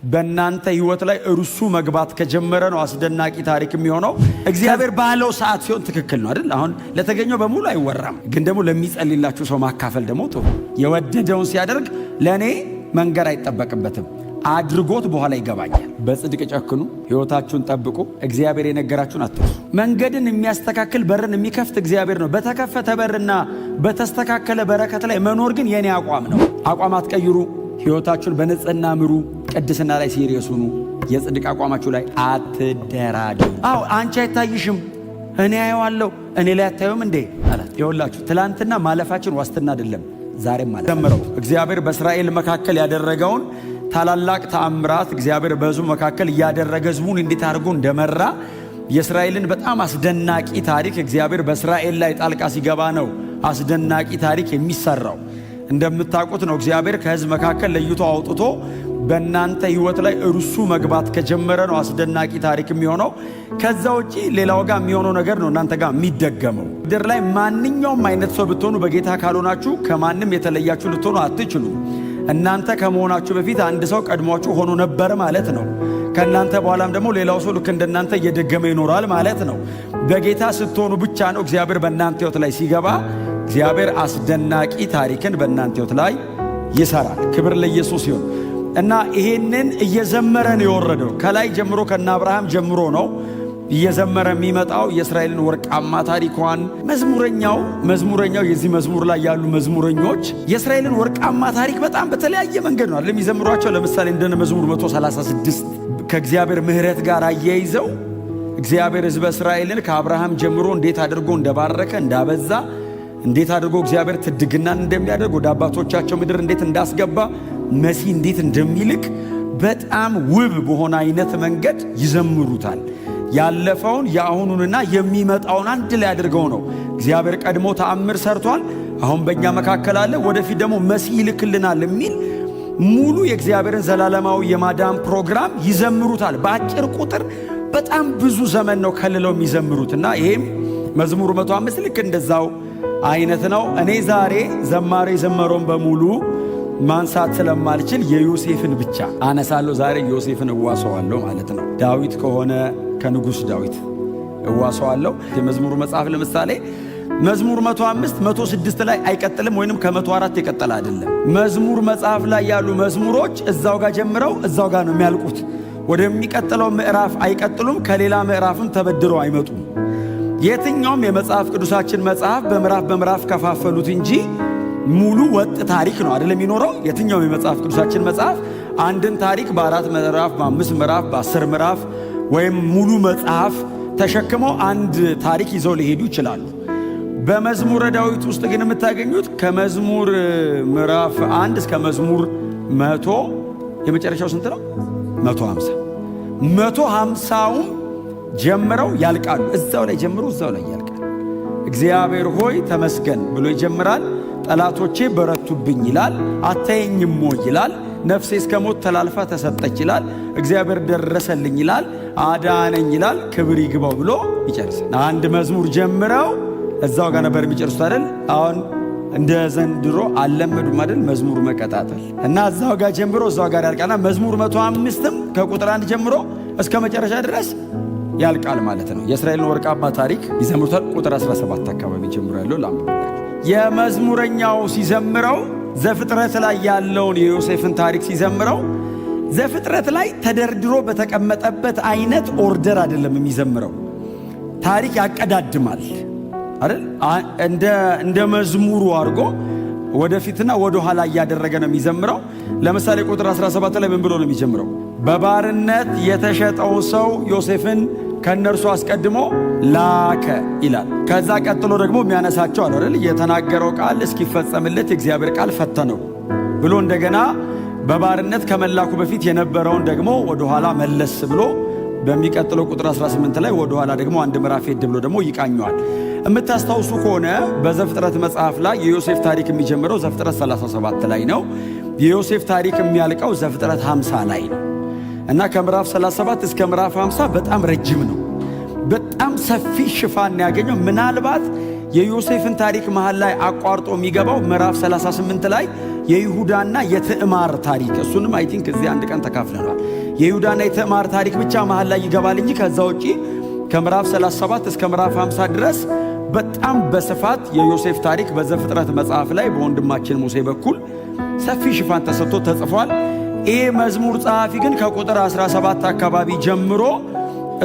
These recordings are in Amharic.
በእናንተ ህይወት ላይ እርሱ መግባት ከጀመረ ነው አስደናቂ ታሪክ የሚሆነው። እግዚአብሔር ባለው ሰዓት ሲሆን ትክክል ነው አይደል? አሁን ለተገኘው በሙሉ አይወራም፣ ግን ደግሞ ለሚጸልይላችሁ ሰው ማካፈል ደግሞ ጥሩ። የወደደውን ሲያደርግ ለኔ መንገር አይጠበቅበትም፣ አድርጎት በኋላ ይገባኛል። በጽድቅ ጨክኑ፣ ህይወታችሁን ጠብቁ፣ እግዚአብሔር የነገራችሁን አትርሱ። መንገድን የሚያስተካክል በርን የሚከፍት እግዚአብሔር ነው። በተከፈተ በርና በተስተካከለ በረከት ላይ መኖር ግን የኔ አቋም ነው። አቋም አትቀይሩ። ህይወታችሁን በንጽህና ምሩ። ቅድስና ላይ ሲሪየስ ሁኑ። የጽድቅ አቋማችሁ ላይ አትደራደሩ። አንቺ አይታይሽም፣ እኔ አየዋለሁ፣ እኔ ላይ አታዩም እንዴ አላት። ይኸውላችሁ ትላንትና ማለፋችን ዋስትና አይደለም፣ ዛሬም ማለት ጀምረው እግዚአብሔር በእስራኤል መካከል ያደረገውን ታላላቅ ተአምራት እግዚአብሔር በሕዝቡ መካከል እያደረገ ሕዝቡን እንዴት አድርጎ እንደመራ የእስራኤልን በጣም አስደናቂ ታሪክ እግዚአብሔር በእስራኤል ላይ ጣልቃ ሲገባ ነው አስደናቂ ታሪክ የሚሰራው። እንደምታውቁት ነው እግዚአብሔር ከሕዝብ መካከል ለይቶ አውጥቶ በእናንተ ህይወት ላይ እርሱ መግባት ከጀመረ ነው አስደናቂ ታሪክ የሚሆነው። ከዛ ውጪ ሌላው ጋር የሚሆነው ነገር ነው እናንተ ጋር የሚደገመው። ምድር ላይ ማንኛውም አይነት ሰው ብትሆኑ በጌታ ካልሆናችሁ ከማንም የተለያችሁ ልትሆኑ አትችሉም። እናንተ ከመሆናችሁ በፊት አንድ ሰው ቀድሟችሁ ሆኖ ነበር ማለት ነው። ከእናንተ በኋላም ደግሞ ሌላው ሰው ልክ እንደናንተ እየደገመ ይኖራል ማለት ነው። በጌታ ስትሆኑ ብቻ ነው እግዚአብሔር በእናንተ ህይወት ላይ ሲገባ እግዚአብሔር አስደናቂ ታሪክን በእናንተ ህይወት ላይ ይሰራል። ክብር ለኢየሱስ ይሁን። እና ይሄንን እየዘመረ ነው የወረደው። ከላይ ጀምሮ ከነ አብርሃም ጀምሮ ነው እየዘመረ የሚመጣው የእስራኤልን ወርቃማ ታሪኳን። መዝሙረኛው የዚህ መዝሙር ላይ ያሉ መዝሙረኞች የእስራኤልን ወርቃማ ታሪክ በጣም በተለያየ መንገድ ነው የሚዘምሯቸው። ለምሳሌ እንደነ መዝሙር 136 ከእግዚአብሔር ምሕረት ጋር አያይዘው እግዚአብሔር ሕዝበ እስራኤልን ከአብርሃም ጀምሮ እንዴት አድርጎ እንደባረከ እንዳበዛ፣ እንዴት አድርጎ እግዚአብሔር ትድግናን እንደሚያደርግ ወደ አባቶቻቸው ምድር እንዴት እንዳስገባ፣ መሲህ እንዴት እንደሚልክ በጣም ውብ በሆነ አይነት መንገድ ይዘምሩታል። ያለፈውን የአሁኑንና የሚመጣውን አንድ ላይ አድርገው ነው። እግዚአብሔር ቀድሞ ተአምር ሰርቷል፣ አሁን በእኛ መካከል አለ፣ ወደፊት ደግሞ መሲህ ይልክልናል የሚል ሙሉ የእግዚአብሔርን ዘላለማዊ የማዳን ፕሮግራም ይዘምሩታል። በአጭር ቁጥር በጣም ብዙ ዘመን ነው ከልለው የሚዘምሩት እና ይሄም መዝሙር 105 ልክ እንደዛው አይነት ነው። እኔ ዛሬ ዘማሪ የዘመረውን በሙሉ ማንሳት ስለማልችል የዮሴፍን ብቻ አነሳለሁ። ዛሬ ዮሴፍን እዋሰዋለሁ ማለት ነው። ዳዊት ከሆነ ከንጉሥ ዳዊት እዋሰዋለሁ። የመዝሙሩ መጽሐፍ ለምሳሌ መዝሙር 105 106 ላይ አይቀጥልም፣ ወይንም ከ104 የቀጠለ አይደለም። መዝሙር መጽሐፍ ላይ ያሉ መዝሙሮች እዛው ጋር ጀምረው እዛው ጋር ነው የሚያልቁት። ወደሚቀጥለው ምዕራፍ አይቀጥሉም፣ ከሌላ ምዕራፍም ተበድረው አይመጡም። የትኛውም የመጽሐፍ ቅዱሳችን መጽሐፍ በምዕራፍ ከፋፈሉት እንጂ ሙሉ ወጥ ታሪክ ነው አይደለም የሚኖረው። የትኛውም የመጽሐፍ ቅዱሳችን መጽሐፍ አንድን ታሪክ በ4 ምዕራፍ፣ በ5 ምዕራፍ፣ በ10 ምዕራፍ ወይም ሙሉ መጽሐፍ ተሸክመው አንድ ታሪክ ይዘው ሊሄዱ ይችላሉ። በመዝሙረ ዳዊት ውስጥ ግን የምታገኙት ከመዝሙር ምዕራፍ 1 እስከ መዝሙር 100 የመጨረሻው ስንት ነው? 150ውም ጀምረው ያልቃሉ። እዛው ላይ ጀምሮ እዛው ላይ ያልቃል። እግዚአብሔር ሆይ ተመስገን ብሎ ይጀምራል። ጠላቶቼ በረቱብኝ ይላል። አታየኝም ወይ ይላል። ነፍሴ እስከ ሞት ተላልፋ ተሰጠች ይላል። እግዚአብሔር ደረሰልኝ ይላል። አዳነኝ ይላል። ክብር ይግባው ብሎ ይጨርሳል። አንድ መዝሙር ጀምረው እዛው ጋር ነበር የሚጨርሱት አይደል? አሁን እንደ ዘንድሮ አልለመዱም አይደል? መዝሙር መቀጣጠል እና እዛው ጋር ጀምሮ እዛው ጋር ያልቃልና መዝሙር 105ም ከቁጥር 1 ጀምሮ እስከ መጨረሻ ድረስ ያልቃል ማለት ነው። የእስራኤልን ወርቃማ ታሪክ ይዘምሩታል። ቁጥር 17 አካባቢ ጀምሮ ያለው ላምብላችሁ። የመዝሙረኛው ሲዘምረው ዘፍጥረት ላይ ያለውን የዮሴፍን ታሪክ ሲዘምረው ዘፍጥረት ላይ ተደርድሮ በተቀመጠበት አይነት ኦርደር አይደለም የሚዘምረው። ታሪክ ያቀዳድማል አይደል? እንደ መዝሙሩ አድርጎ ወደፊትና ወደ ኋላ እያደረገ ነው የሚዘምረው። ለምሳሌ ቁጥር 17 ላይ ምን ብሎ ነው የሚጀምረው? በባርነት የተሸጠው ሰው ዮሴፍን ከነርሱ አስቀድሞ ላከ ይላል። ከዛ ቀጥሎ ደግሞ የሚያነሳቸው አይደል? የተናገረው ቃል እስኪፈጸምለት የእግዚአብሔር ቃል ፈተነው ብሎ እንደገና በባርነት ከመላኩ በፊት የነበረውን ደግሞ ወደ ኋላ መለስ ብሎ በሚቀጥለው ቁጥር 18 ላይ ወደ ኋላ ደግሞ አንድ ምዕራፍ ሄድ ብሎ ደግሞ ይቃኘዋል። የምታስታውሱ ከሆነ በዘፍጥረት መጽሐፍ ላይ የዮሴፍ ታሪክ የሚጀምረው ዘፍጥረት 37 ላይ ነው። የዮሴፍ ታሪክ የሚያልቀው ዘፍጥረት 50 ላይ ነው እና ከምዕራፍ 37 እስከ ምዕራፍ 50 በጣም ረጅም ነው። በጣም ሰፊ ሽፋን ያገኘው። ምናልባት የዮሴፍን ታሪክ መሃል ላይ አቋርጦ የሚገባው ምዕራፍ 38 ላይ የይሁዳና የትዕማር ታሪክ እሱንም አይ ቲንክ እዚህ አንድ ቀን ተካፍለናል። የይሁዳና የትዕማር ታሪክ ብቻ መሃል ላይ ይገባል እንጂ ከዛ ውጪ ከምዕራፍ 37 እስከ ምዕራፍ 50 ድረስ በጣም በስፋት የዮሴፍ ታሪክ በዘፍጥረት መጽሐፍ ላይ በወንድማችን ሙሴ በኩል ሰፊ ሽፋን ተሰጥቶ ተጽፏል። ይህ መዝሙር ጸሐፊ ግን ከቁጥር 17 አካባቢ ጀምሮ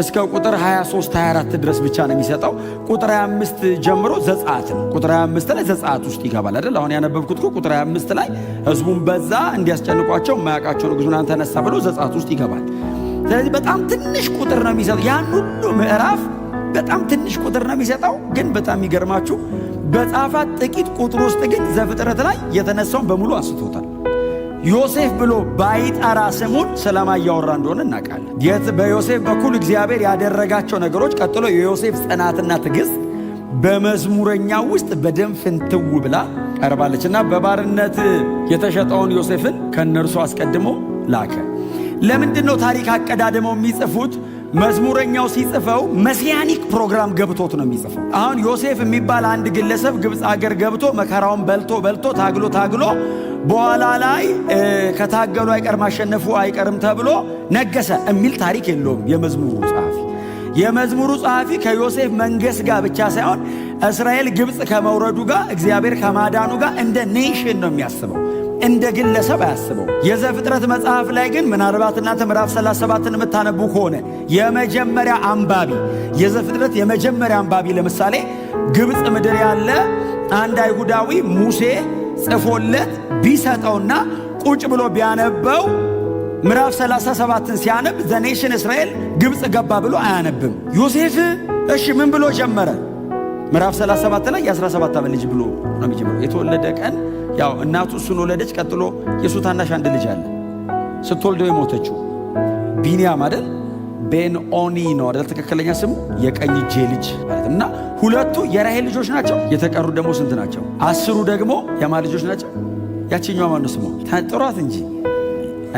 እስከ ቁጥር 23 24 ድረስ ብቻ ነው የሚሰጠው። ቁጥር 25 ጀምሮ ዘጸአት ነው። ቁጥር 25 ላይ ዘጸአት ውስጥ ይገባል አይደል? አሁን ያነበብኩት ቁጥር 25 ላይ ሕዝቡን በዛ እንዲያስጨንቋቸው የማያውቃቸው ንጉሡን ተነሳ ብሎ ዘጸአት ውስጥ ይገባል። ስለዚህ በጣም ትንሽ ቁጥር ነው የሚሰጠው። ያን ሁሉ ምዕራፍ በጣም ትንሽ ቁጥር ነው የሚሰጠው። ግን በጣም የሚገርማችሁ በጻፋት ጥቂት ቁጥር ውስጥ ግን ዘፍጥረት ላይ የተነሳውን በሙሉ አንስቶታል። ዮሴፍ ብሎ ባይጠራ ስሙን ስለማ እያወራ እንደሆነ እናውቃለን። በዮሴፍ በኩል እግዚአብሔር ያደረጋቸው ነገሮች፣ ቀጥሎ የዮሴፍ ጽናትና ትዕግስት በመዝሙረኛው ውስጥ በደም ፍንትው ብላ ቀርባለችና በባርነት የተሸጠውን ዮሴፍን ከነርሱ አስቀድሞ ላከ። ለምንድን ነው ታሪክ አቀዳድመው የሚጽፉት? መዝሙረኛው ሲጽፈው መሲያኒክ ፕሮግራም ገብቶት ነው የሚጽፈው። አሁን ዮሴፍ የሚባል አንድ ግለሰብ ግብፅ አገር ገብቶ መከራውን በልቶ ታግሎ በኋላ ላይ ከታገሉ አይቀር ማሸነፉ አይቀርም ተብሎ ነገሰ የሚል ታሪክ የለውም የመዝሙሩ ጸሐፊ ከዮሴፍ መንገስ ጋር ብቻ ሳይሆን እስራኤል ግብፅ ከመውረዱ ጋር እግዚአብሔር ከማዳኑ ጋር እንደ ኔሽን ነው የሚያስበው፣ እንደ ግለሰብ አያስበው። የዘፍጥረት መጽሐፍ ላይ ግን ምናልባት እናንተ ምዕራፍ 37ን የምታነቡ ከሆነ የመጀመሪያ አንባቢ የዘፍጥረት የመጀመሪያ አንባቢ ለምሳሌ ግብፅ ምድር ያለ አንድ አይሁዳዊ ሙሴ ጽፎለት ቢሰጠውና ቁጭ ብሎ ቢያነበው ምዕራፍ 37ን ሲያነብ ዘኔሽን እስራኤል ግብፅ ገባ ብሎ አያነብም። ዮሴፍ እሺ ምን ብሎ ጀመረ? ምዕራፍ 37 ላይ የ17 ዓመት ልጅ ብሎ ነው የሚጀምረው። የተወለደ ቀን ያው እናቱ እሱን ወለደች። ቀጥሎ የሱ ታናሽ አንድ ልጅ አለ ስትወልደው የሞተችው ቢንያም አይደል? ቤንኦኒ ነው አይደል ትክክለኛ ስሙ? የቀኝ እጄ ልጅ ማለት እና ሁለቱ የራሔል ልጆች ናቸው። የተቀሩ ደግሞ ስንት ናቸው? 10 ደግሞ የማ ልጆች ናቸው? ያቺኛዋ ማነው ስሟ? ጥሯት እንጂ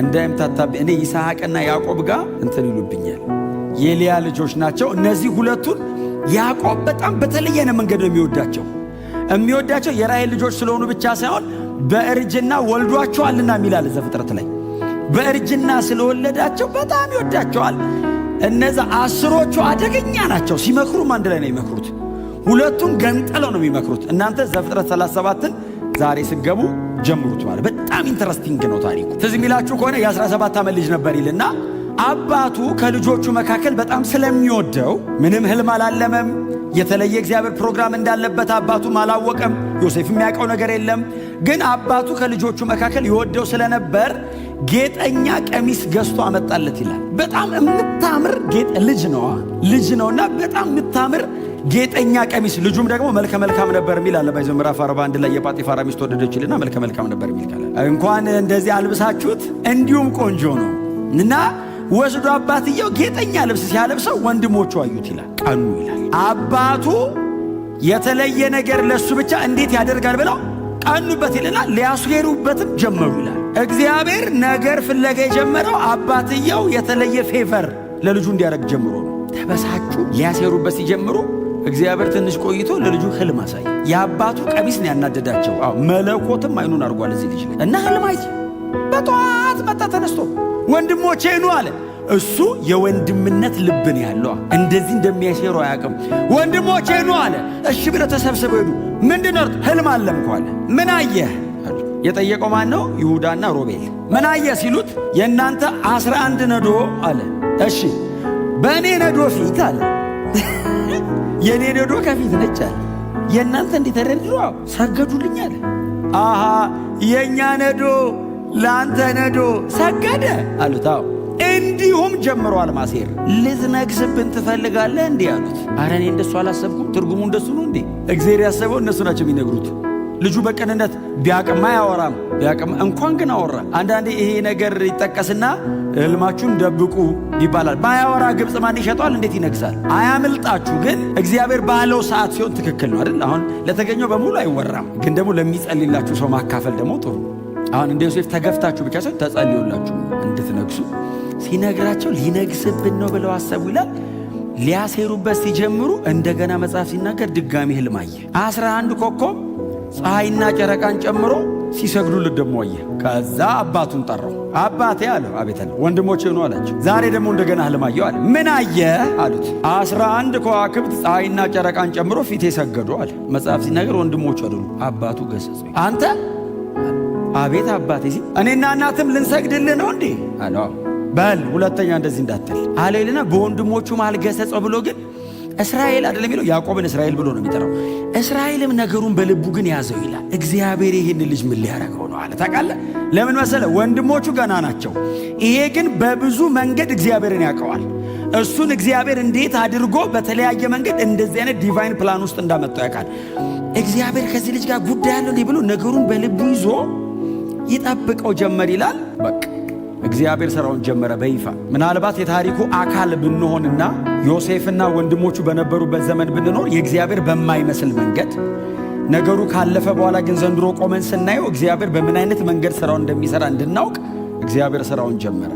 እንዳይምታታብኝ። እኔ ይስሐቅና ያዕቆብ ጋር እንትን ይሉብኛል። የሊያ ልጆች ናቸው እነዚህ ሁለቱን። ያዕቆብ በጣም በተለየ መንገድ ነው የሚወዳቸው የራሔል ልጆች ስለሆኑ ብቻ ሳይሆን በእርጅና ወልዷቸዋልና የሚላል ዘፍጥረት ላይ። በእርጅና ስለወለዳቸው በጣም ይወዳቸዋል። እነዛ 10ዎቹ አደገኛ ናቸው። ሲመክሩም አንድ ላይ ነው የሚመክሩት። ሁለቱን ገንጥለው ነው የሚመክሩት። እናንተ ዘፍጥረት 37ን ዛሬ ስገቡ ጀምሩት ማለት በጣም ኢንተረስቲንግ ነው ታሪኩ። ትዝ የሚላችሁ ከሆነ የ17 ዓመት ልጅ ነበር ይልና አባቱ ከልጆቹ መካከል በጣም ስለሚወደው ምንም ህልም አላለመም። የተለየ እግዚአብሔር ፕሮግራም እንዳለበት አባቱም አላወቀም። ዮሴፍ የሚያውቀው ነገር የለም። ግን አባቱ ከልጆቹ መካከል ይወደው ስለነበር ጌጠኛ ቀሚስ ገዝቶ አመጣለት ይላል። በጣም የምታምር ጌጥ ልጅ ነውና በጣም የምታምር ጌጠኛ ቀሚስ። ልጁም ደግሞ መልከ መልካም ነበር የሚል አለ። ባይዘ ምዕራፍ 41 ላይ የጳጢፋራ ሚስት ወደደችልና መልከ መልካም ነበር የሚል ካለ እንኳን እንደዚህ አልብሳችሁት እንዲሁም ቆንጆ ነው እና ወስዶ አባትየው ጌጠኛ ልብስ ሲያለብሰው ወንድሞቹ አዩት ይላል። ቀኑ ይላል። አባቱ የተለየ ነገር ለሱ ብቻ እንዴት ያደርጋል ብለው ቀኑበት ይልና ሊያስሄሩበትም ጀመሩ ይላል። እግዚአብሔር ነገር ፍለጋ የጀመረው አባትየው የተለየ ፌቨር ለልጁ እንዲያደርግ ጀምሮ ነው። ተበሳጩ። ሊያስሄሩበት ሲጀምሩ እግዚአብሔር ትንሽ ቆይቶ ለልጁ ህልም አሳየ። የአባቱ ቀሚስ ነው ያናደዳቸው። መለኮትም አይኑን አድርጓል እዚህ ልጅ ላይ እና ህልም አየ። በጠዋት መጣ ተነስቶ ወንድሞቼ ኑ አለ። እሱ የወንድምነት ልብን ያለው እንደዚህ እንደሚያሸሩ አያውቅም። ወንድሞቼ ኑ አለ። እሺ ብለው ተሰብስበው ሄዱ። ምንድነው? ህልም አለምኩ አለ። ምን አየህ? የጠየቀው ማን ነው? ይሁዳና ሮቤል። ምን አየህ ሲሉት የእናንተ 11 ነዶ አለ። እሺ በእኔ ነዶ ፊት አለ። የኔ ነዶ ከፊት ነች አለ። የእናንተ እንዲተረድሩ ሰገዱልኝ አለ። አሃ የእኛ ነዶ ለአንተ ነዶ ሰገደ አሉት። እንዲሁም ጀምሯል ማሴር። ልትነግስብን ትፈልጋለህ እንዲህ አሉት። አረ እኔ እንደሱ አላሰብኩም። ትርጉሙ እንደሱ ነው እንዴ? እግዚአብሔር ያሰበው እነሱ ናቸው የሚነግሩት። ልጁ በቅንነት ቢያቅማ አያወራም። ቢያቅማ እንኳን ግን አወራ። አንዳንዴ ይሄ ነገር ይጠቀስና ህልማችሁን ደብቁ ይባላል። ባያወራ ግብፅ ማን ይሸጧል? እንዴት ይነግሳል? አያምልጣችሁ። ግን እግዚአብሔር ባለው ሰዓት ሲሆን ትክክል ነው አይደል? አሁን ለተገኘው በሙሉ አይወራም። ግን ደግሞ ለሚጸልይላችሁ ሰው ማካፈል ደግሞ ጥሩ። አሁን እንደ ዮሴፍ ተገፍታችሁ ብቻ ሳይሆን ተጸልዮላችሁ እንድትነግሱ ሲነግራቸው ሊነግስብን ነው ብለው አሰቡ ይላል። ሊያሴሩበት ሲጀምሩ እንደገና መጽሐፍ ሲናገር ድጋሚ ህልም አየ። 11 ኮከብ ፀሐይና ጨረቃን ጨምሮ ሲሰግዱለት ደግሞ አየ። ከዛ አባቱን ጠራው። አባቴ አለው። አቤት አለ። ወንድሞቼ ነው አላቸው። ዛሬ ደግሞ እንደገና ህልም አየሁ አለ። ምን አየ አሉት። 11 ከዋክብት ፀሐይና ጨረቃን ጨምሮ ፊቴ ሰገዱ አለ። መጽሐፍ ሲናገር ወንድሞቹ አይደሉ አባቱ ገሰጸው። አንተ አቤት አባቴ ሲል እኔና እናትም ልንሰግድልህ ነው እንዴ አለው። በል ሁለተኛ እንደዚህ እንዳትል አለይልና በወንድሞቹ መሃል ገሰጸው ብሎ ግን እስራኤል አይደለም የሚለው ያዕቆብን እስራኤል ብሎ ነው የሚጠራው። እስራኤልም ነገሩን በልቡ ግን ያዘው ይላል። እግዚአብሔር ይህን ልጅ ምን ሊያደርገው ነው አለ። ታውቃለህ ለምን መሰለ? ወንድሞቹ ገና ናቸው። ይሄ ግን በብዙ መንገድ እግዚአብሔርን ያውቀዋል። እሱን እግዚአብሔር እንዴት አድርጎ በተለያየ መንገድ እንደዚህ አይነት ዲቫይን ፕላን ውስጥ እንዳመጣው ያውቃል። እግዚአብሔር ከዚህ ልጅ ጋር ጉዳይ አለው ብሎ ነገሩን በልቡ ይዞ ይጠብቀው ጀመር ይላል። በቃ እግዚአብሔር ሥራውን ጀመረ በይፋ። ምናልባት የታሪኩ አካል ብንሆንና ዮሴፍና ወንድሞቹ በነበሩበት ዘመን ብንኖር የእግዚአብሔር በማይመስል መንገድ ነገሩ ካለፈ በኋላ ግን ዘንድሮ ቆመን ስናየው እግዚአብሔር በምን አይነት መንገድ ሥራውን እንደሚሠራ እንድናውቅ እግዚአብሔር ሥራውን ጀመረ።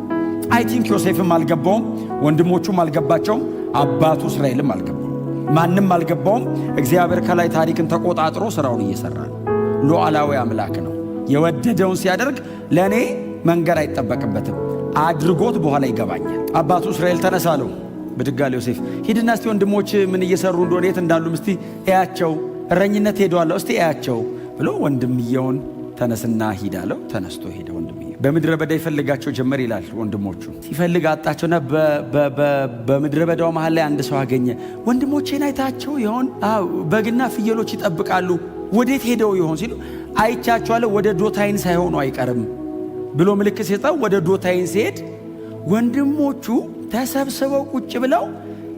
አይ ቲንክ ዮሴፍም አልገባውም፣ ወንድሞቹም አልገባቸውም፣ አባቱ እስራኤልም አልገባውም፣ ማንም አልገባውም። እግዚአብሔር ከላይ ታሪክን ተቆጣጥሮ ሥራውን እየሠራ ነው። ሉዓላዊ አምላክ ነው። የወደደውን ሲያደርግ ለእኔ መንገር አይጠበቅበትም። አድርጎት በኋላ ይገባኛል። አባቱ እስራኤል ተነሳለው። ብድጋል ዮሴፍ ሂድና እስቲ ወንድሞች ምን እየሰሩ እንደሆነ የት እንዳሉም እስቲ እያቸው፣ እረኝነት ሄደዋለሁ እስቲ እያቸው ብሎ ወንድምየውን ተነስና ሂዳለው። ተነስቶ ሄደ። ወንድምየው በምድረ በዳ ይፈልጋቸው ጀመር ይላል። ወንድሞቹ ሲፈልግ አጣቸውና በምድረ በዳው መሃል ላይ አንድ ሰው አገኘ። ወንድሞቼን አይታቸው ይሆን? በግና ፍየሎች ይጠብቃሉ፣ ወዴት ሄደው ይሆን ሲሉ አይቻቸዋለሁ፣ ወደ ዶታይን ሳይሆኑ አይቀርም ብሎ ምልክት ሲሰጠው ወደ ዶታይን ሲሄድ ወንድሞቹ ተሰብስበው ቁጭ ብለው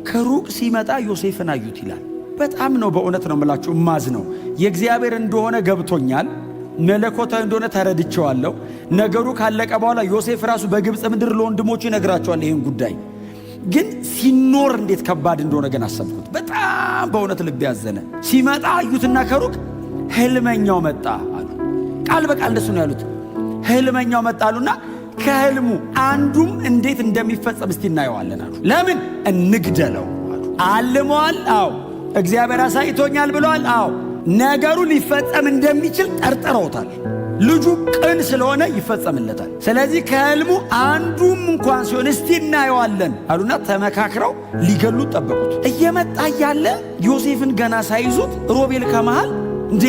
ከሩቅ ሲመጣ ዮሴፍን አዩት ይላል። በጣም ነው በእውነት ነው የምላችሁ ማዝ ነው። የእግዚአብሔር እንደሆነ ገብቶኛል፣ መለኮታዊ እንደሆነ ተረድቼዋለሁ። ነገሩ ካለቀ በኋላ ዮሴፍ ራሱ በግብፅ ምድር ለወንድሞቹ ይነግራቸዋል ይህን ጉዳይ። ግን ሲኖር እንዴት ከባድ እንደሆነ ግን አሰብኩት። በጣም በእውነት ልብ ያዘነ። ሲመጣ አዩትና ከሩቅ ህልመኛው መጣ አሉ። ቃል በቃል እንደሱ ነው ያሉት። ህልመኛው መጣሉና ከህልሙ አንዱም እንዴት እንደሚፈጸም እስቲ እናየዋለን አሉ። ለምን እንግደለው አሉ። አልመዋል። አዎ እግዚአብሔር አሳይቶኛል ብለዋል። አዎ ነገሩ ሊፈጸም እንደሚችል ጠርጥረውታል። ልጁ ቅን ስለሆነ ይፈጸምለታል። ስለዚህ ከህልሙ አንዱም እንኳን ሲሆን እስቲ እናየዋለን አሉና ተመካክረው ሊገሉት ጠበቁት። እየመጣ እያለ ዮሴፍን ገና ሳይዙት ሮቤል ከመሃል እንዴ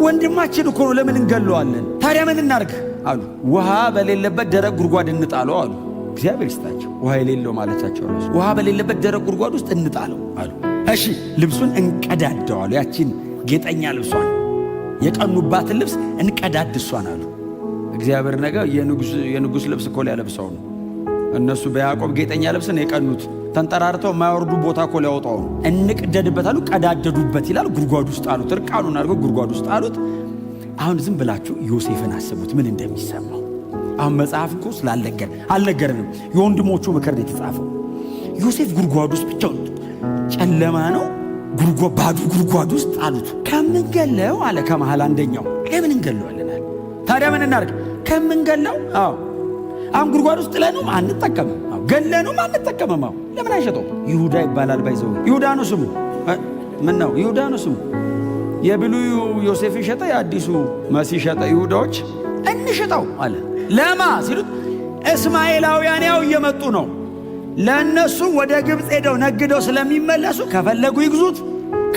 ወንድማችን እኮ ነው፣ ለምን እንገለዋለን? ታዲያ ምን እናርግ አሉ። ውሃ በሌለበት ደረቅ ጉድጓድ እንጣለው አሉ። እግዚአብሔር ይስጣቸው። ውሃ የሌለው ማለታቸው ራሱ ውሃ በሌለበት ደረቅ ጉድጓድ ውስጥ እንጣለው አሉ። እሺ ልብሱን እንቀዳደዋሉ። ያቺን ጌጠኛ ልብሷን የቀኑባትን ልብስ እንቀዳድ እሷን አሉ። እግዚአብሔር ነገር የንጉሥ ልብስ እኮ ሊያለብሰው ነው። እነሱ በያዕቆብ ጌጠኛ ልብስን የቀኑት ተንጠራርተው የማይወርዱ ቦታ እኮ ሊያወጣው ነው። እንቅደድበት አሉ። ቀዳደዱበት ይላል። ጉድጓድ ውስጥ አሉት። እርቃኑን አድርገው ጉድጓድ ውስጥ አሉት። አሁን ዝም ብላችሁ ዮሴፍን አስቡት ምን እንደሚሰማው። አሁን መጽሐፍ እኮ አልነገረንም። የወንድሞቹ ምክር ነው የተጻፈው። ዮሴፍ ጉድጓድ ውስጥ ብቻውን ጨለማ ነው፣ ባዶ ጉድጓድ ውስጥ አሉት። ከምንገለው አለ ከመሃል አንደኛው ለምን እንገለዋለን? ታዲያ ምን እናርግ? ከምንገለው አሁን ጉድጓድ ውስጥ ለነው አንጠቀምም፣ ገለነው አንጠቀምም። ለምን አይሸጠው? ይሁዳ ይባላል። ባይዘው ይሁዳ ነው ስሙ። ምን ነው ይሁዳ ነው ስሙ። የብሉዩ ዮሴፍን ሸጠ፣ የአዲሱ መሲህ ሸጠ። ይሁዳዎች እንሽጠው አለ። ለማ ሲሉት እስማኤላውያን ያው እየመጡ ነው፣ ለእነሱ ወደ ግብፅ ሄደው ነግደው ስለሚመለሱ ከፈለጉ ይግዙት፣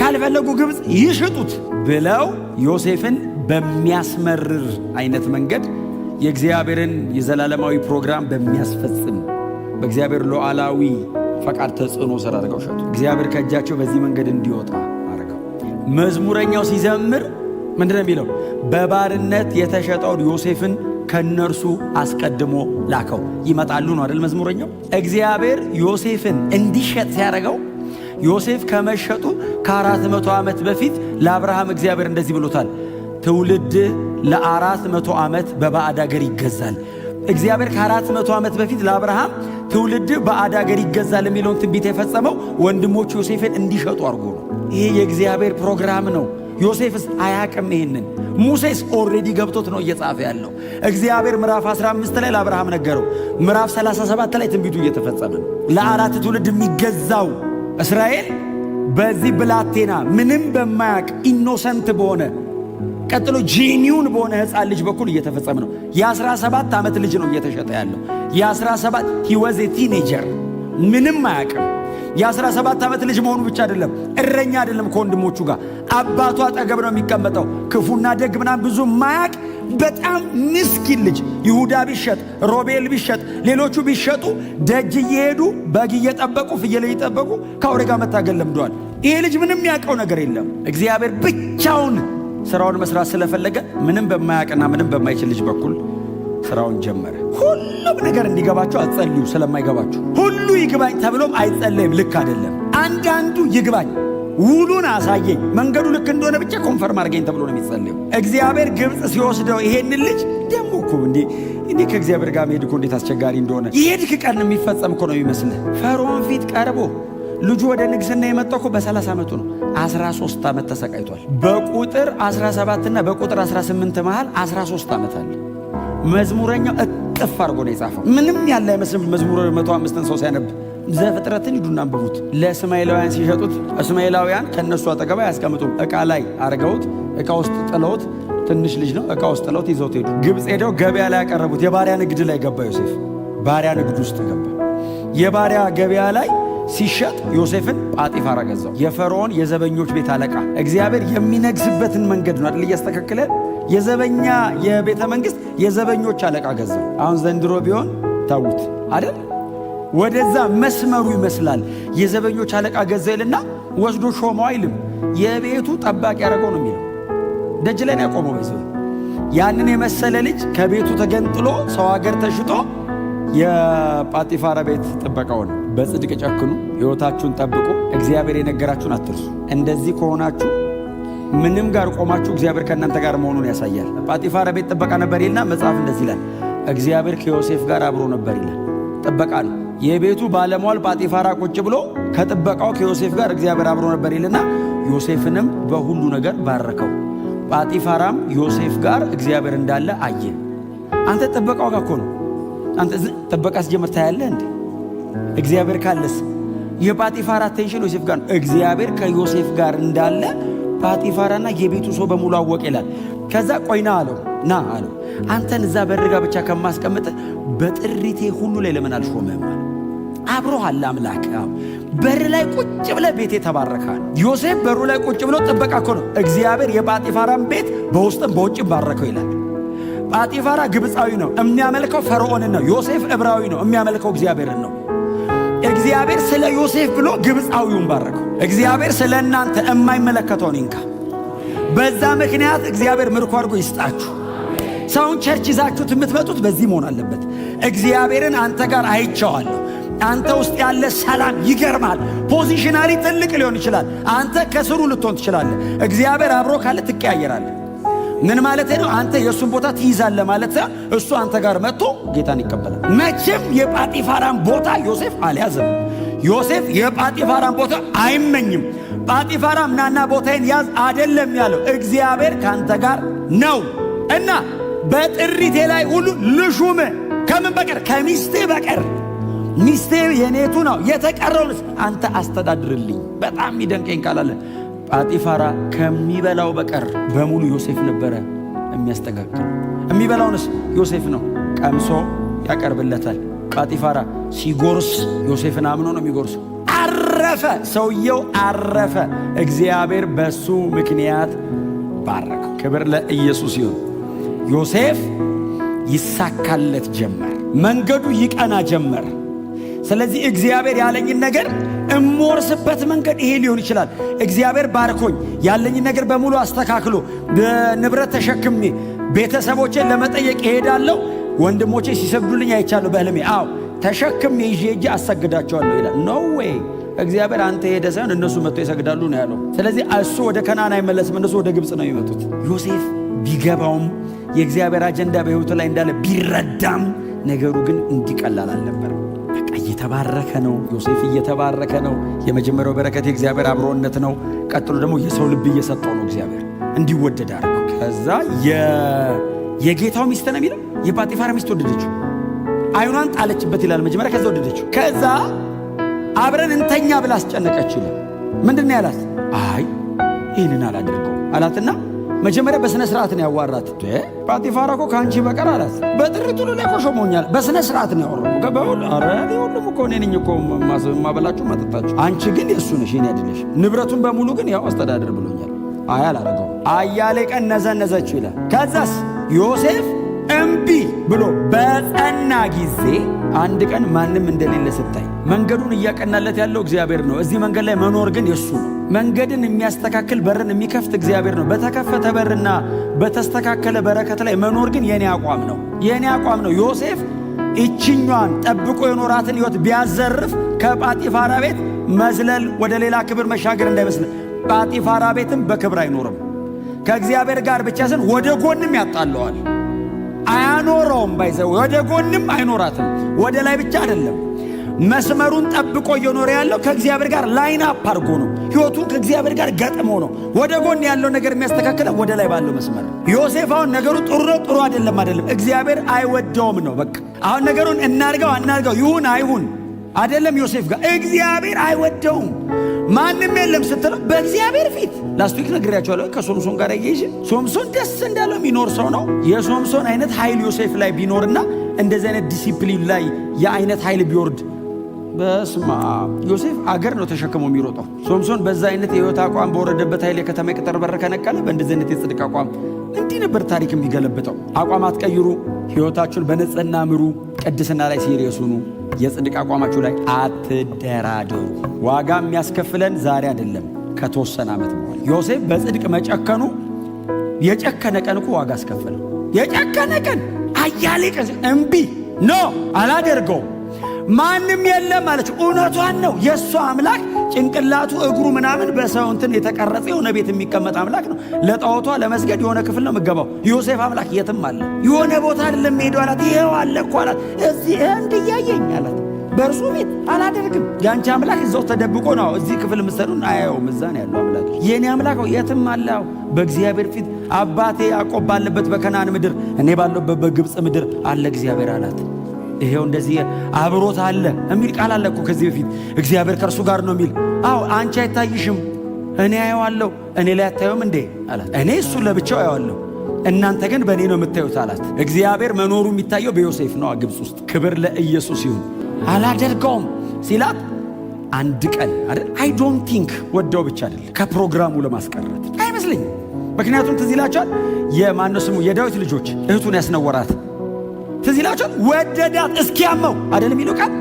ካልፈለጉ ግብፅ ይሽጡት ብለው ዮሴፍን በሚያስመርር አይነት መንገድ የእግዚአብሔርን የዘላለማዊ ፕሮግራም በሚያስፈጽም በእግዚአብሔር ሉዓላዊ ፈቃድ ተጽዕኖ ስር አድርገው ሸጡ። እግዚአብሔር ከእጃቸው በዚህ መንገድ እንዲወጣ አድርገው። መዝሙረኛው ሲዘምር ምንድነው የሚለው? በባርነት የተሸጠውን ዮሴፍን ከነርሱ አስቀድሞ ላከው። ይመጣሉ ነው አይደል መዝሙረኛው። እግዚአብሔር ዮሴፍን እንዲሸጥ ሲያደርገው ዮሴፍ ከመሸጡ ከ400 ዓመት በፊት ለአብርሃም እግዚአብሔር እንደዚህ ብሎታል፣ ትውልድህ ለ400 ዓመት በባዕድ አገር ይገዛል። እግዚአብሔር ከ400 ዓመት በፊት ለአብርሃም ትውልድህ ባዕድ አገር ይገዛል የሚለውን ትንቢት የፈጸመው ወንድሞቹ ዮሴፍን እንዲሸጡ አድርጎ ነው። ይሄ የእግዚአብሔር ፕሮግራም ነው። ዮሴፍስ አያቅም ይሄንን። ሙሴስ ኦልሬዲ ገብቶት ነው እየጻፈ ያለው። እግዚአብሔር ምዕራፍ 15 ላይ ለአብርሃም ነገረው። ምዕራፍ 37 ላይ ትንቢቱ እየተፈጸመ ነው። ለ4 ትውልድ የሚገዛው እስራኤል በዚህ ብላቴና ምንም በማያቅ ኢኖሰንት በሆነ ቀጥሎ ጄኒውን በሆነ ሕፃን ልጅ በኩል እየተፈጸመ ነው። የ17 ዓመት ልጅ ነው እየተሸጠ ያለው። የ17 he was a teenager ምንም አያውቅም። የ17 ዓመት ልጅ መሆኑ ብቻ አይደለም፣ እረኛ አይደለም። ከወንድሞቹ ጋር አባቱ አጠገብ ነው የሚቀመጠው። ክፉና ደግ ምናምን ብዙ ማያውቅ በጣም ምስኪን ልጅ። ይሁዳ ቢሸጥ፣ ሮቤል ቢሸጥ፣ ሌሎቹ ቢሸጡ ደጅ እየሄዱ በግ እየጠበቁ ፍየል እየጠበቁ ከአውሬ ጋር መታገል ለምደዋል። ይሄ ልጅ ምንም ያውቀው ነገር የለም። እግዚአብሔር ብቻውን ስራውን መስራት ስለፈለገ ምንም በማያውቅና ምንም በማይችል ልጅ በኩል ስራውን ጀመረ። ሁሉም ነገር እንዲገባችሁ አትጸልዩ፣ ስለማይገባችሁ ሁሉ ይግባኝ ተብሎም አይጸለይም። ልክ አይደለም። አንዳንዱ ይግባኝ፣ ውሉን አሳየኝ፣ መንገዱ ልክ እንደሆነ ብቻ ኮንፈርም አድርገኝ ተብሎ ነው የሚጸለየው። እግዚአብሔር ግብፅ ሲወስደው ይሄንን ልጅ ደሞ እኮ እንዴ ከእግዚአብሔር ጋር መሄድ እኮ እንዴት አስቸጋሪ እንደሆነ የሄድክ ቀን የሚፈጸም እኮ ነው የሚመስልህ። ፈርዖን ፊት ቀርቦ ልጁ ወደ ንግስና የመጣው እኮ በ30 ዓመቱ ነው። 13 ዓመት ተሰቃይቷል። በቁጥር 17 እና በቁጥር 18 መሃል 13 ዓመት አለ። መዝሙረኛው እጥፍ አድርጎ ነው የጻፈው። ምንም ያለ አይመስልም። መዝሙር 105ን ሰው ሲያነብ ዘፍጥረትን ሂዱና አንብቡት። ለእስማኤላውያን ሲሸጡት እስማኤላውያን ከነሱ አጠገብ አያስቀምጡም። ዕቃ ላይ አርገውት ዕቃ ውስጥ ጥለውት፣ ትንሽ ልጅ ነው፣ ዕቃ ውስጥ ጥለውት ይዘውት ሄዱ። ግብፅ ሄደው ገበያ ላይ ያቀረቡት። የባሪያ ንግድ ላይ ገባ ዮሴፍ። ባሪያ ንግድ ውስጥ ገባ። የባሪያ ገበያ ላይ ሲሸጥ ዮሴፍን ጳጢፋራ ገዛው። የፈርዖን የዘበኞች ቤት አለቃ። እግዚአብሔር የሚነግስበትን መንገድ ነው አይደል እያስተካከለ። የዘበኛ የቤተ መንግስት የዘበኞች አለቃ ገዛው። አሁን ዘንድሮ ቢሆን ታውት አይደል ወደዛ መስመሩ ይመስላል። የዘበኞች አለቃ ገዛ ይልና ወስዶ ሾመው አይልም። የቤቱ ጠባቂ ያደረገው ነው የሚለው። ደጅ ላይ ነው ያቆመው። በዚህ ያንን የመሰለ ልጅ ከቤቱ ተገንጥሎ ሰው ሀገር ተሽጦ የጳጢፋራ ቤት ጥበቃው ነው። በጽድቅ ጨክኑ፣ ሕይወታችሁን ጠብቁ፣ እግዚአብሔር የነገራችሁን አትርሱ። እንደዚህ ከሆናችሁ ምንም ጋር ቆማችሁ እግዚአብሔር ከእናንተ ጋር መሆኑን ያሳያል። ጳጢፋራ ቤት ጥበቃ ነበር ይልና መጽሐፍ እንደዚህ ይላል፣ እግዚአብሔር ከዮሴፍ ጋር አብሮ ነበር ይላል። ጥበቃ ነው። የቤቱ ባለሟል ጳጢፋራ ቁጭ ብሎ ከጥበቃው ከዮሴፍ ጋር እግዚአብሔር አብሮ ነበር ይልና ዮሴፍንም በሁሉ ነገር ባረከው። ጳጢፋራም ዮሴፍ ጋር እግዚአብሔር እንዳለ አየ። አንተ ጥበቃው ጋር እኮ ነው። አንተ ጥበቃ ሲጀምር ታያለህ እንዴ? እግዚአብሔር ካለስ የጳጢፋራ አቴንሽን ዮሴፍ ጋር ነው። እግዚአብሔር ከዮሴፍ ጋር እንዳለ ጳጢፋራና የቤቱ ሰው በሙሉ አወቀ ይላል። ከዛ ቆይና አለው፣ ና አለው፣ አንተን እዛ በርጋ ብቻ ከማስቀምጥ በጥሪቴ ሁሉ ላይ ለምን አልሾመህም? አብሮሃል አምላክ። በር ላይ ቁጭ ብለ ቤቴ ተባረካል። ዮሴፍ በሩ ላይ ቁጭ ብሎ ጥበቃ እኮ ነው። እግዚአብሔር የጳጢፋራን ቤት በውስጥም በውጭም ባረከው ይላል። ጳጢፋራ ግብፃዊ ነው፣ የሚያመልከው ፈርዖንን ነው። ዮሴፍ ዕብራዊ ነው፣ የሚያመልከው እግዚአብሔርን ነው። እግዚአብሔር ስለ ዮሴፍ ብሎ ግብፃዊውን ባረከው። እግዚአብሔር ስለ እናንተ የማይመለከተውን ይንካ። በዛ ምክንያት እግዚአብሔር ምርኮ አድርጎ ይስጣችሁ። ሰውን ቸርች ይዛችሁት የምትመጡት በዚህ መሆን አለበት። እግዚአብሔርን አንተ ጋር አይቼዋለሁ። አንተ ውስጥ ያለ ሰላም ይገርማል። ፖዚሽናሊ ትልቅ ሊሆን ይችላል። አንተ ከስሩ ልትሆን ትችላለህ። እግዚአብሔር አብሮ ካለ ትቀያየራለህ። ምን ማለት ነው? አንተ የእሱን ቦታ ትይዛለህ ማለት እሱ አንተ ጋር መጥቶ ጌታን ይቀበላል። መቼም የጳጢፋራን ቦታ ዮሴፍ አልያዘም። ዮሴፍ የጳጢፋራን ቦታ አይመኝም። ጳጢፋራም ናና ቦታዬን ያዝ አይደለም ያለው። እግዚአብሔር ካንተ ጋር ነው እና በጥሪቴ ላይ ሁሉ ልሹም። ከምን በቀር? ከሚስቴ በቀር። ሚስቴ የኔቱ ነው፣ የተቀረውንስ አንተ አስተዳድርልኝ። በጣም የሚደንቀኝ ካላለ ጳጢፋራ ከሚበላው በቀር በሙሉ ዮሴፍ ነበረ የሚያስተካክል። የሚበላውንስ ዮሴፍ ነው ቀምሶ ያቀርብለታል። ጳጢፋራ ሲጎርስ ዮሴፍን አምኖ ነው የሚጎርሰው። አረፈ፣ ሰውየው አረፈ። እግዚአብሔር በሱ ምክንያት ባረከው። ክብር ለኢየሱስ ይሁን። ዮሴፍ ይሳካለት ጀመር፣ መንገዱ ይቀና ጀመር። ስለዚህ እግዚአብሔር ያለኝን ነገር እምወርስበት መንገድ ይሄ ሊሆን ይችላል። እግዚአብሔር ባርኮኝ ያለኝን ነገር በሙሉ አስተካክሎ በንብረት ተሸክሜ ቤተሰቦቼን ለመጠየቅ እሄዳለሁ። ወንድሞቼ ሲሰግዱልኝ አይቻለሁ በህልሜ። አዎ ተሸክሜ ይዤ እጄ አሰግዳቸዋለሁ ይላል። ኖ ዌይ። እግዚአብሔር አንተ ሄደ ሳይሆን እነሱ መጥቶ ይሰግዳሉ ነው ያለው። ስለዚህ እሱ ወደ ከናን አይመለስም፣ እነሱ ወደ ግብፅ ነው የሚመጡት። ዮሴፍ ቢገባውም የእግዚአብሔር አጀንዳ በሕይወቱ ላይ እንዳለ ቢረዳም ነገሩ ግን እንዲቀላል አልነበረም። በቃ እየተባረከ ነው። ዮሴፍ እየተባረከ ነው። የመጀመሪያው በረከት የእግዚአብሔር አብሮነት ነው። ቀጥሎ ደግሞ የሰው ልብ እየሰጠው ነው እግዚአብሔር እንዲወደድ አድርገው። ከዛ የጌታው ሚስት ነው የሚለው የጳጢፋራ ሚስት ወደደችው፣ አይኗን ጣለችበት ይላል መጀመሪያ። ከዛ ወደደችው። ከዛ አብረን እንተኛ ብላ አስጨነቀችው ይላል። ምንድን ነው ያላት? አይ ይህንን አላደርገው አላትና መጀመሪያ በስነ ስርዓት ነው ያዋራት። ጳጢፋራ እኮ ካንቺ በቀር አላት። በጥሪቱ ላይ እኮ ሾሞኛል። በስነ ስርዓት ነው ያወራው። ገባው። አረ ሁሉም እኮ እኔ ነኝ እኮ ማበላችሁ ማጠጣችሁ። አንቺ ግን የሱ ነሽ፣ እኔ አይደለሽ። ንብረቱን በሙሉ ግን ያው አስተዳደር ብሎኛል። አይ አላረገው። አያሌ ቀን ነዘነዘችው ይላል። ከዛስ ዮሴፍ እምቢ ብሎ በጸና ጊዜ አንድ ቀን ማንም እንደሌለ ስታይ መንገዱን እያቀናለት ያለው እግዚአብሔር ነው። እዚህ መንገድ ላይ መኖር ግን የሱ ነው። መንገድን የሚያስተካክል በርን የሚከፍት እግዚአብሔር ነው። በተከፈተ በርና በተስተካከለ በረከት ላይ መኖር ግን የኔ አቋም ነው፣ የኔ አቋም ነው። ዮሴፍ እችኛዋን ጠብቆ የኖራትን ሕይወት ቢያዘርፍ ከጳጢፋራ ቤት መዝለል ወደ ሌላ ክብር መሻገር እንዳይመስል። ጳጢፋራ ቤትም በክብር አይኖርም። ከእግዚአብሔር ጋር ብቻ ስን ወደ ጎንም ያጣለዋል። አያኖረውም። ባይዘው ወደ ጎንም አይኖራትም። ወደ ላይ ብቻ አይደለም። መስመሩን ጠብቆ እየኖረ ያለው ከእግዚአብሔር ጋር ላይን አፕ አድርጎ ነው። ሕይወቱን ከእግዚአብሔር ጋር ገጥሞ ነው። ወደ ጎን ያለው ነገር የሚያስተካክለው ወደ ላይ ባለው መስመር። ዮሴፍ አሁን ነገሩ ጥሩ ነው ጥሩ አይደለም አይደለም፣ እግዚአብሔር አይወደውም ነው በቃ። አሁን ነገሩን እናርገው አናርገው፣ ይሁን አይሁን አይደለም። ዮሴፍ ጋር እግዚአብሔር አይወደውም። ማንም የለም ስትለው በእግዚአብሔር ፊት ላስቲክ ነግሬያቸዋለሁ። ከሶምሶን ጋር ያይሽ ሶምሶን ደስ እንዳለው የሚኖር ሰው ነው። የሶምሶን አይነት ኃይል ዮሴፍ ላይ ቢኖርና እንደዚህ አይነት ዲሲፕሊን ላይ የአይነት ኃይል ቢወርድ በስማ ዮሴፍ አገር ነው ተሸክሞ የሚሮጠው። ሶምሶን በዛ አይነት የህይወት አቋም በወረደበት ኃይል የከተማ ቅጥር በር ከነቀለ በእንደዚህ አይነት የጽድቅ አቋም እንዲህ ነበር ታሪክ የሚገለብጠው። አቋም አትቀይሩ፣ ህይወታችሁን በንጽህና ምሩ፣ ቅድስና ላይ ሲሪየስ ሁኑ፣ የጽድቅ አቋማችሁ ላይ አትደራደሩ። ዋጋ የሚያስከፍለን ዛሬ አይደለም ከተወሰነ ዓመት በኋላ። ዮሴፍ በጽድቅ መጨከኑ የጨከነ ቀን እኮ ዋጋ አስከፈለው። የጨከነ ቀን አያሌ ቀን እምቢ ኖ አላደርገው ማንም የለም አለች። እውነቷን ነው። የእሷ አምላክ ጭንቅላቱ እግሩ ምናምን በሰው እንትን የተቀረጸ የሆነ ቤት የሚቀመጥ አምላክ ነው። ለጣዖቷ ለመስገድ የሆነ ክፍል ነው የምገባው። ዮሴፍ አምላክ የትም አለ። የሆነ ቦታ አይደለም ሄዶ አላት። ይሄው አለ እኮ አላት። እዚህ እንድያየኝ አላት። በእርሱ ቤት አላደርግም። ያንቺ አምላክ እዛው ተደብቆ ነው። እዚህ ክፍል ምሰሉን አያየውም። እዛ ነው ያለው አምላክ። የኔ አምላክ የትም አለ። በእግዚአብሔር ፊት አባቴ ያዕቆብ ባለበት በከናን ምድር፣ እኔ ባለበት በግብፅ ምድር አለ እግዚአብሔር አላት። ይሄው እንደዚህ አብሮት አለ የሚል ቃል አለ እኮ ከዚህ በፊት እግዚአብሔር ከእርሱ ጋር ነው የሚል። አዎ አንቺ አይታይሽም፣ እኔ አየዋለሁ። እኔ ላይ አታዩም እንዴ አላት። እኔ እሱን ለብቻው አየዋለሁ፣ እናንተ ግን በእኔ ነው የምታዩት አላት። እግዚአብሔር መኖሩ የሚታየው በዮሴፍ ነው ግብፅ ውስጥ። ክብር ለኢየሱስ ይሁን። አላደርገውም ሲላት አንድ ቀን አይደል አይ ዶንት ቲንክ ወደው ብቻ አይደል ከፕሮግራሙ ለማስቀረት አይመስለኝም። ምክንያቱም ትዝ ይላችኋል የማነው ስሙ የዳዊት ልጆች እህቱን ያስነወራት ትዝ ይላችኋል። ወደዳት እስኪያመው አይደል የሚለው ቃል።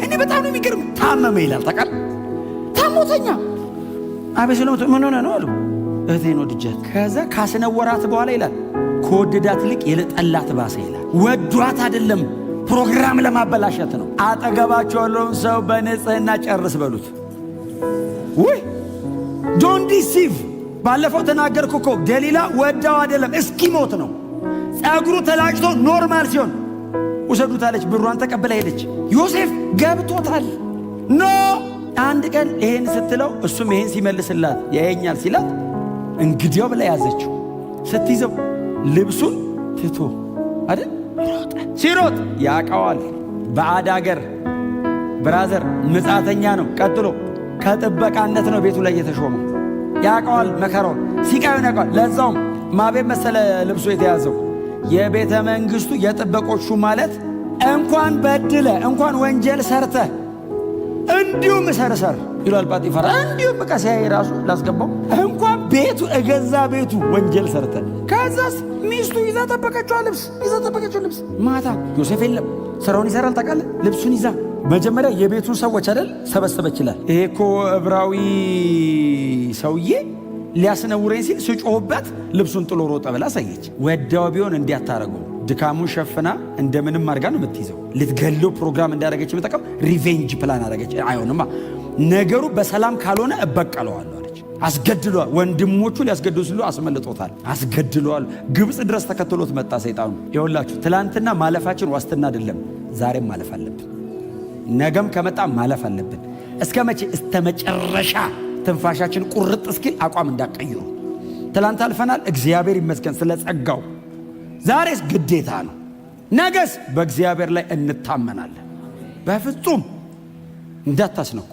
እኔ በጣም ነው የሚገርም። ታመመ ይላል ታውቃል። ታሞተኛ አቤሴሎም ምን ሆነ ነው አሉ። እህቴን ወድጃት። ከዛ ካስነወራት በኋላ ይላል ከወደዳት ይልቅ የጠላት ባሰ ይላል። ወዷት አይደለም ፕሮግራም ለማበላሸት ነው። አጠገባቸው ያለውን ሰው በንጽህና ጨርስ በሉት። ወይ ዶንት ዲሲቭ። ባለፈው ተናገርኩ እኮ ደሊላ ወዳው አይደለም እስኪሞት ነው። ጸጉሩ ተላጭቶ ኖርማል ሲሆን ውሰዱት አለች። ብሯን ተቀብላ ሄደች። ዮሴፍ ገብቶታል። ኖ አንድ ቀን ይሄን ስትለው እሱም ይሄን ሲመልስላት ያየኛል ሲላት እንግዲያው ብላ ያዘችው። ስትይዘው ልብሱን ትቶ አይደል ሮጠ። ሲሮጥ ያውቀዋል። ባዕድ አገር ብራዘር ምጻተኛ ነው። ቀጥሎ ከጥበቃነት ነው ቤቱ ላይ የተሾመው። ያውቀዋል መከራው ሲቃዩን ያውቀዋል። ለዛውም ማቤት መሰለ ልብሱ የተያዘው የቤተ መንግስቱ የጥበቆቹ ማለት እንኳን በድለ እንኳን ወንጀል ሰርተ እንዲሁም ሰርሰር ይላል ጳጢፋራ። እንዲሁም ቀሳይ ራሱ ላስገባው እንኳን ቤቱ እገዛ ቤቱ ወንጀል ሰርተ ከዛስ ሚስቱ ይዛ ጠበቀችው ልብስ ማታ ዮሴፍ የለም ስራውን ይሰራል ታውቃለህ። ልብሱን ይዛ መጀመሪያ የቤቱን ሰዎች አይደል ሰበሰበች ይላል። ይሄ እኮ ዕብራዊ ሰውዬ ሊያስነውረኝ ሲል ስጮህበት ልብሱን ጥሎ ሮጠ ብላ ሳየች። ወዳው ቢሆን እንዲያታረገው ድካሙን ሸፍና እንደምንም አድርጋ ነው የምትይዘው። ልትገለው ፕሮግራም እንዳደረገች የምጠቀም ሪቬንጅ ፕላን አደረገች። አይሆንማ ነገሩ በሰላም ካልሆነ እበቀለዋለሁ አለች። አስገድሏል። ወንድሞቹ ሊያስገድሉ ሲሉ አስመልጦታል። አስገድሏል። ግብፅ ድረስ ተከትሎት መጣ ሰይጣኑ። ይኸውላችሁ ትላንትና ማለፋችን ዋስትና አይደለም። ዛሬም ማለፍ አለብን። ነገም ከመጣ ማለፍ አለብን። እስከ መቼ? እስከ መጨረሻ ትንፋሻችን ቁርጥ እስኪል አቋም እንዳቀይሩ። ትላንት አልፈናል። እግዚአብሔር ይመስገን ስለ ጸጋው። ዛሬስ ግዴታ ነው። ነገስ በእግዚአብሔር ላይ እንታመናለን። በፍጹም እንዳታስነኩ።